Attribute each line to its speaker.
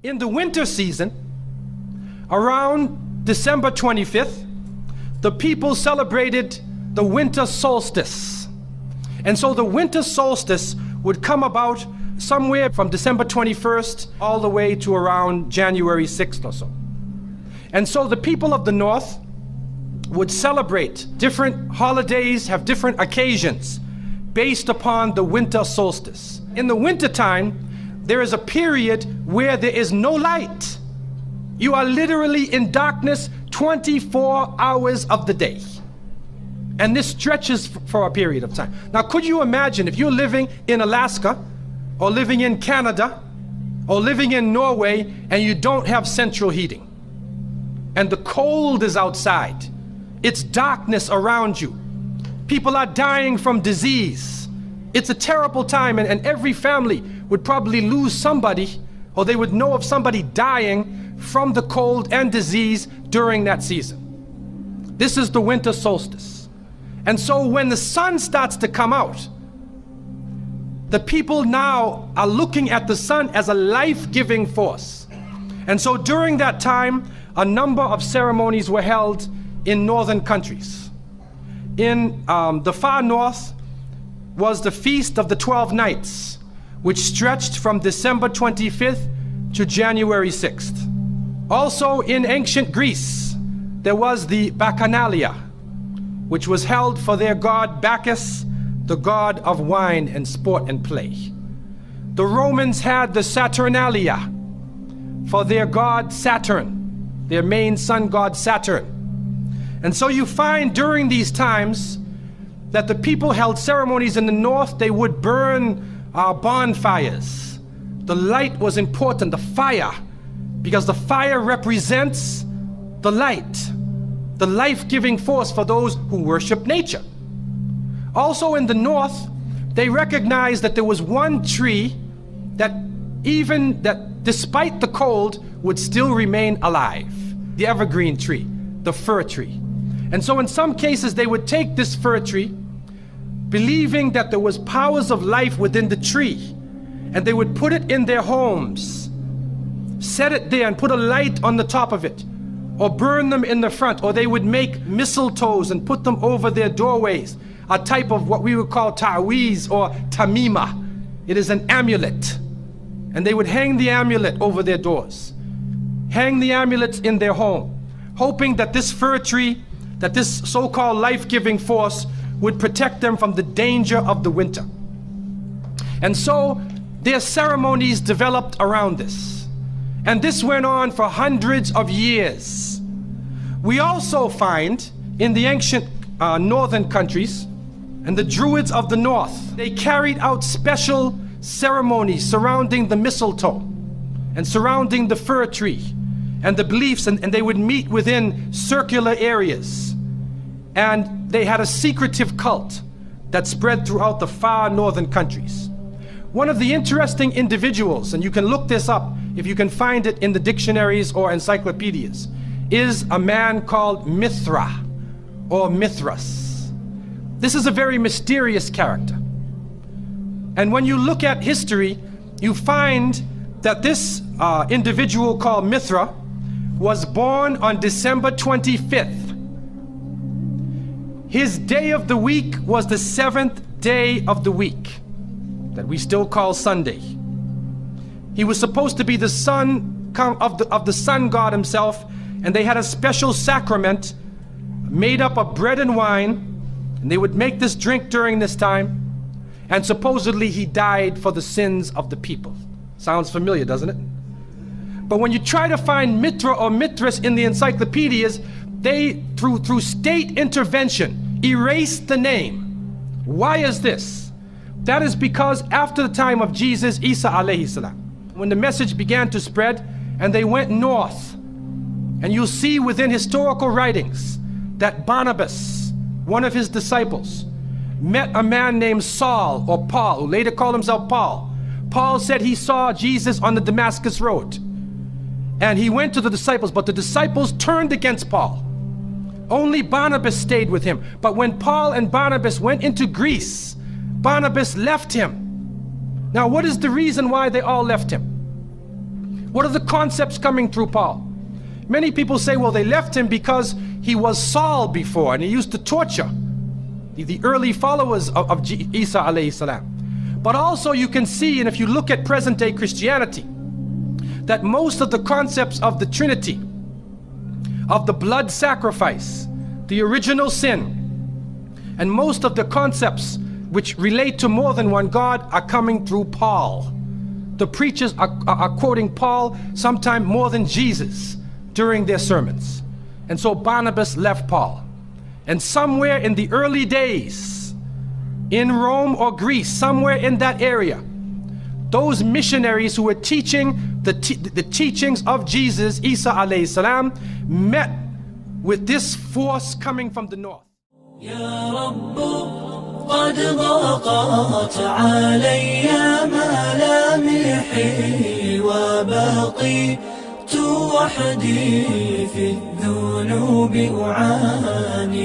Speaker 1: In the winter season, around December 25th, the people celebrated the winter solstice. And so the winter solstice would come about somewhere from December 21st all the way to around January 6th or so. And so the people of the north would celebrate different holidays, have different occasions based upon the winter solstice. In the wintertime, there is a period where there is no light. You are literally in darkness 24 hours of the day. And this stretches for a period of time. Now, could you imagine if you're living in Alaska or living in Canada or living in Norway and you don't have central heating and the cold is outside, it's darkness around you. People are dying from disease. It's a terrible time, and every family would probably lose somebody, or they would know of somebody dying from the cold and disease during that season. This is the winter solstice. And so when the sun starts to come out, the people now are looking at the sun as a life-giving force. And so during that time, a number of ceremonies were held in northern countries. In the far north was the Feast of the 12 Nights, which stretched from December 25th to January 6th. Also in ancient Greece, there was the Bacchanalia, which was held for their god Bacchus, the god of wine and sport and play. The Romans had the Saturnalia for their god Saturn, their main sun god Saturn. And so you find during these times that the people held ceremonies in the north. They would burn bonfires. The light was important, the fire, because the fire represents the light, the life-giving force for those who worship nature. Also in the north, they recognized that there was one tree that despite the cold would still remain alive, the evergreen tree, the fir tree. And so in some cases they would take this fir tree, believing that there was powers of life within the tree, and they would put it in their homes, set it there and put a light on the top of it, or burn them in the front, or they would make mistletoes and put them over their doorways, a type of what we would call ta'weez or tamima. It is an amulet, and they would hang the amulet over their doors, hang the amulets in their home, hoping that this fir tree, that this so-called life-giving force would protect them from the danger of the winter. And so their ceremonies developed around this. And this went on for hundreds of years. We also find in the ancient northern countries, and the Druids of the north, they carried out special ceremonies surrounding the mistletoe and surrounding the fir tree and the beliefs, and they would meet within circular areas. And they had a secretive cult that spread throughout the far northern countries. One of the interesting individuals, and you can look this up if you can find it in the dictionaries or encyclopedias, is a man called Mithra or Mithras. This is a very mysterious character. And when you look at history, you find that this individual called Mithra was born on December 25th. His day of the week was the 7th day of the week, that we still call Sunday. He was supposed to be the son of the sun god himself, and they had a special sacrament made up of bread and wine, and they would make this drink during this time, and supposedly he died for the sins of the people. Sounds familiar, doesn't it? But when you try to find Mithra or Mithras in the encyclopedias, they, through state intervention, erased the name. Why is this? That is because after the time of Jesus, Isa alayhi salam, when the message began to spread and they went north, and you'll see within historical writings that Barnabas, one of his disciples, met a man named Saul or Paul, who later called himself Paul. Paul said he saw Jesus on the Damascus road, and he went to the disciples, but the disciples turned against Paul. Only Barnabas stayed with him. But when Paul and Barnabas went into Greece, Barnabas left him. Now, what is the reason why they all left him? What are the concepts coming through Paul? Many people say, well, they left him because he was Saul before and he used to torture the early followers of Isa alayhi salam. But also you can see, and if you look at present day Christianity, that most of the concepts of the Trinity, of the blood sacrifice, the original sin, and most of the concepts which relate to more than one God are coming through Paul. The preachers are quoting Paul sometime more than Jesus during their sermons. And so Barnabas left Paul. And somewhere in the early days, in Rome or Greece, somewhere in that area, those missionaries who were teaching the teachings of Jesus, Isa alayhi salam, met with this force coming from the north.
Speaker 2: يا رب قد ضاقت علي ملامحي وبقيت وحدي في الذنوب أعاني